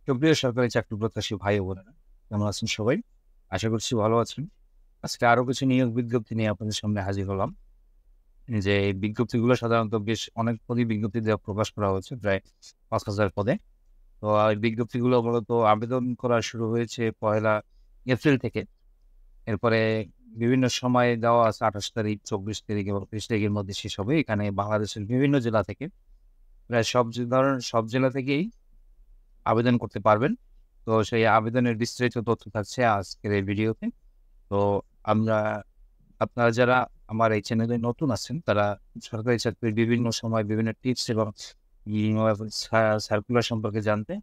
সুপ্রিয় সরকারি চাকরি প্রত্যাশী ভাই ও বোনেরা, কেমন আছেন সবাই? আশা করছি ভালো আছেন। আজকে আরো কিছু নিয়োগ বিজ্ঞপ্তি নিয়ে আপনাদের সামনে হাজির হলাম। যে এই বিজ্ঞপ্তিগুলো সাধারণত বেশ অনেক পদই বিজ্ঞপ্তি দেওয়া প্রকাশ করা হয়েছে, প্রায় ৫,০০০ পদে। তো এই বিজ্ঞপ্তিগুলো মূলত আবেদন করা শুরু হয়েছে ১লা এপ্রিল থেকে। এরপরে বিভিন্ন সময় দেওয়া আছে ২৮ তারিখ, ২৪ তারিখ এবং ৩০ তারিখের মধ্যে শেষ হবে। এখানে বাংলাদেশের বিভিন্ন জেলা থেকে প্রায় সব জেলা থেকেই আবেদন করতে পারবেন। তো সেই আবেদনের বিস্তারিত তথ্য থাকছে আজকের এই ভিডিওতে। তো আমরা আপনারা যারা আমার এই চ্যানেলে নতুন আছেন, তারা সরকারি চাকরির বিভিন্ন সময় বিভিন্ন টিপস এবং উম আ সার্কুলার সম্পর্কে জানতে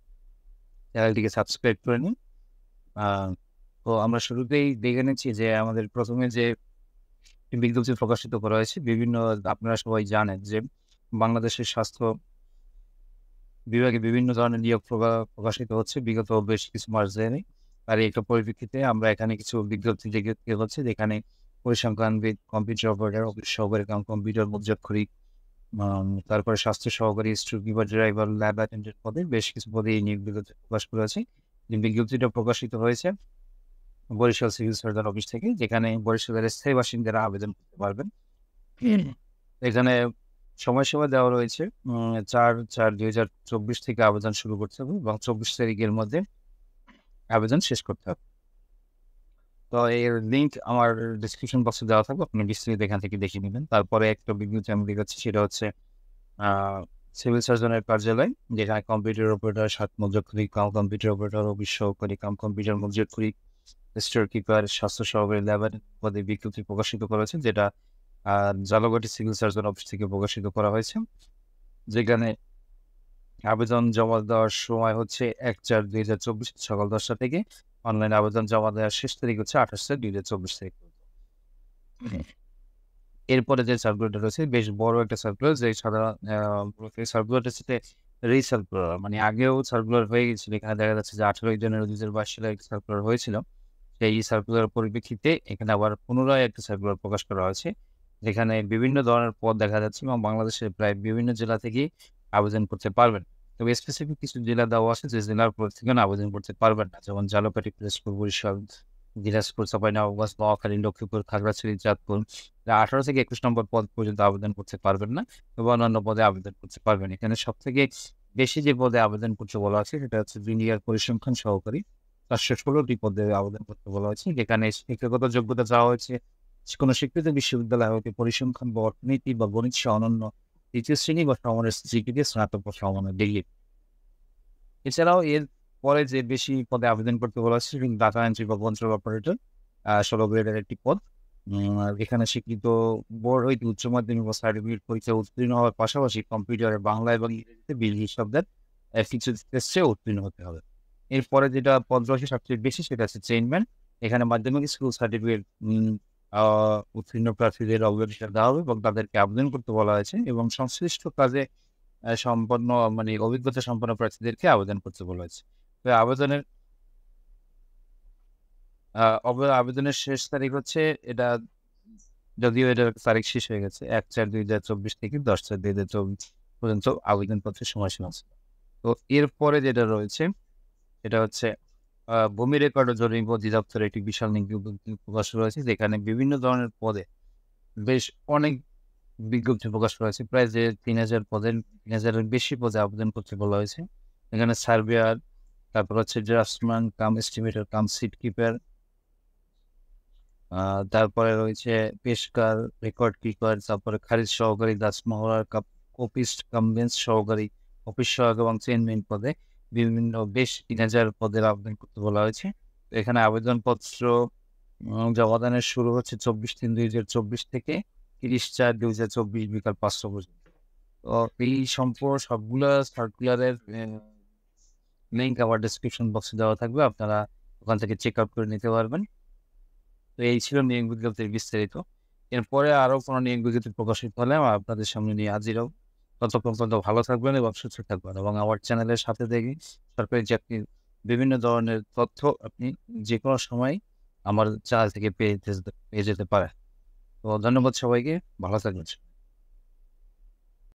চ্যানেলটিকে সাবস্ক্রাইব করে নিন। আ তো আমরা শুরুতেই দেখে নিচ্ছি যে আমাদের ১ম এ যে বিজ্ঞপ্তি প্রকাশিত করা হয়েছে, আপনারা সবাই জানেন যে বাংলাদেশের স্বাস্থ্য বিভাগে বিভিন্ন ধরনের নিয়োগ প্রকাশিত হচ্ছে বিগত বেশ কিছু মাস ধরে। আর একটা পরিপ্রেক্ষিতে আমরা এখানে কিছু বিজ্ঞপ্তি দেখতে হচ্ছে, যেখানে পরিসংখ্যানবিদ, কম্পিউটার অপারেটর, অফিস সহকারী কাম কম্পিউটার মুদ্রাক্ষরিক, তারপরে স্বাস্থ্য সহকারী, store keeper, driver, lab attendant পদে বেশ কিছু পদে এই নিয়োগ বিজ্ঞপ্তি প্রকাশ করেছে। যে বিজ্ঞপ্তিটা প্রকাশিত হয়েছে বরিশাল সিভিল সার্জন অফিস থেকে, যেখানে বরিশালের স্থায়ী বাসিন্দারা আবেদন করতে পারবেন। এখানে সময়সীমা দেওয়া রয়েছে ৪/৪/২০২৪ থেকে আবেদন শুরু করতে হবে এবং ২৪ তারিখের মধ্যে আবেদন শেষ করতে হবে। তো এর লিঙ্ক আমার ডেসক্রিপশন বক্সে দেওয়া থাকবে। আপনি বিস্তারিত এখান থেকে দেখে নিবেন। তারপরে একটা বিজ্ঞপ্তি আমি দেখাচ্ছি, সেটা হচ্ছে আ সিভিল সার্জনের কার্যালয়, যেখানে কম্পিউটার অপারেটর, মুদ্রাক্ষরিক কাম কম্পিউটার অপারেটর, অফিস সহকারী কাম কম্পিউটার মুদ্রাক্ষরিক, স্টোর কিপার, স্বাস্থ্য সহকারী, ল্যাব পদে বিজ্ঞপ্তি প্রকাশিত করেছে, যেটা ঝালকাঠি সিভিল সার্জন অফিস থেকে প্রকাশিত করা হয়েছে। যেখানে আবেদন জমা দেওয়ার সময় হচ্ছে ১/৪/২০২৪ সকাল ১০টা থেকে। অনলাইন আবেদন জমা দেওয়ার শেষ তারিখ হচ্ছে ২৮/৪/২০২৪ তারিখ। এরপরে যে সার্কুলারটা রয়েছে বেশ বড় একটা সার্কুলার, যে সাধারণ এই সার্কুলারটা হচ্ছে রিসার্কুলার। মানে আগেও সার্কুলার হয়ে গেছিল। এখানে দেখা যাচ্ছে যে ১৮ জানুয়ারি ২০২২ সালে একটা সার্কুলার হয়েছিল। সেই সার্কুলার পরিপ্রেক্ষিতে এখানে আবার পুনরায় একটা সার্কুলার প্রকাশ করা হয়েছে। যেখানে বিভিন্ন ধরনের পদ দেখা যাচ্ছে এবং বাংলাদেশের প্রায় বিভিন্ন জেলা থেকেই আবেদন করতে পারবেন। তবে স্পেসিফিক কিছু জেলা দেওয়া আছে যে জেলার থেকে আবেদন করতে পারবেন না। যেমন ঝালকাঠি, পিরোজপুর, বরিশাল, দিনাজপুর, চাঁপাইনবাবগঞ্জ, নোয়াখালী, লক্ষ্মীপুর, খাগড়াছড়ি, চাঁদপুর। ১৮ থেকে ২১ নম্বর পদ পর্যন্ত আবেদন করতে পারবেন না। তবে অন্যান্য পদে আবেদন করতে পারবেন। এখানে সবথেকে বেশি যে পদে আবেদন করতে বলা আছে, সেটা হচ্ছে জুনিয়র পরিসংখ্যান সহকারী। ৪১৬টি পদে আবেদন করতে বলা হয়েছে। যেখানে শিক্ষাগত যোগ্যতা চাওয়া হয়েছে কোনো স্বীকৃত বিশ্ববিদ্যালয় হতে পরিসংখ্যান বা অর্থনীতি বা গণিত সহ অনন্য ৩য় শ্রেণী বা সমমানের স্বীকৃতি, স্নাতক বা সমমানের ডিগ্রি। এছাড়াও এর পরে যে বেশি পদে আবেদন করতে বলা হয়েছে, সেটি ডাটা এন্ট্রি বা কন্ট্রোল অপারেটর, ১৬ গ্রেডের একটি পদ। আর এখানে স্বীকৃত বোর্ড হইতে উচ্চ মাধ্যমিক বা সার্টিফিকেট পরীক্ষায় উত্তীর্ণ হওয়ার পাশাপাশি কম্পিউটারে বাংলা এবং ইংরেজিতে বিল শব্দের কিছু টেস্টে উত্তীর্ণ হতে হবে। এরপরে যেটা পদ রয়েছে সবচেয়ে বেশি, সেটা হচ্ছে চেইনম্যান। এখানে মাধ্যমিক স্কুল সার্টিফিকেট আ উত্তীর্ণ প্রার্থীদের অগ্রাধিকার দেওয়া হবে এবং তাদেরকে আবেদন করতে বলা হয়েছে এবং সংশ্লিষ্ট কাজে সম্পন্ন মানে অভিজ্ঞতা সম্পন্ন প্রার্থীদেরকে আবেদন করতে বলা হয়েছে। তো আ আবেদনের শেষ তারিখ হচ্ছে এটা, যদিও এটার তারিখ শেষ হয়ে গেছে। ১/৪/২০২৪ থেকে ১০/৪/২০২৪ পর্যন্ত আবেদনপত্রের সময়সীমা ছিল। তো এরপরে যেটা রয়েছে, সেটা হচ্ছে ভূমি রেকর্ড ও জরিপ অধিদপ্তরের একটি বিশাল বিজ্ঞপ্তি প্রকাশ রয়েছে, যেখানে বিভিন্ন ধরনের পদে বেশ অনেক বিজ্ঞপ্তি প্রকাশ করা হয়েছে। প্রায় যে ৩,০০০ পদের ৩,০০০ এর বেশি পদে আবেদন করতে বলা হয়েছে। এখানে সার্ভেয়ার, তারপর হচ্ছে ড্রাফটসম্যান কাম এস্টিমেটর কাম সিট কিপার, আ তারপরে রয়েছে পেশকার, রেকর্ড কিপার, তারপরে খারিজ সহকারী, দাস-মহড়ার কপিস্ট কাম বেঞ্চ সহকারী, অফিস সহায়ক এবং চেইনম্যান পদে বিভিন্ন বেশ ৩,০০০ পদের আবেদন করতে বলা হয়েছে। তো এখানে আবেদনপত্র জমাদানের শুরু হচ্ছে ২৪/৩/২০২৪ থেকে ৩০/৪/২০২৪ বিকাল ৫টা পর্যন্ত। তো এই সবগুলা সার্কুলারের লিঙ্ক আমার ডেসক্রিপশন বক্সে দেওয়া থাকবে। আপনারা ওখান থেকে চেক আউট করে নিতে পারবেন। তো এই ছিল নিয়োগ বিজ্ঞপ্তির বিস্তারিত। এরপরে আরো কোনো নিয়োগ বিজ্ঞপ্তি প্রকাশিত হলে আমি আপনাদের সামনে নিয়ে হাজির হব। ততক্ষণ পর্যন্ত ভালো থাকবেন এবং সুস্থ থাকবেন এবং আমার চ্যানেলের সাথে থেকে সরকারি চাকরির বিভিন্ন ধরনের তথ্য আপনি যেকোনো সময় আমার চ্যানেল থেকে পেয়ে যেতে পারেন। তো ধন্যবাদ সবাইকে। ভালো থাকবেন।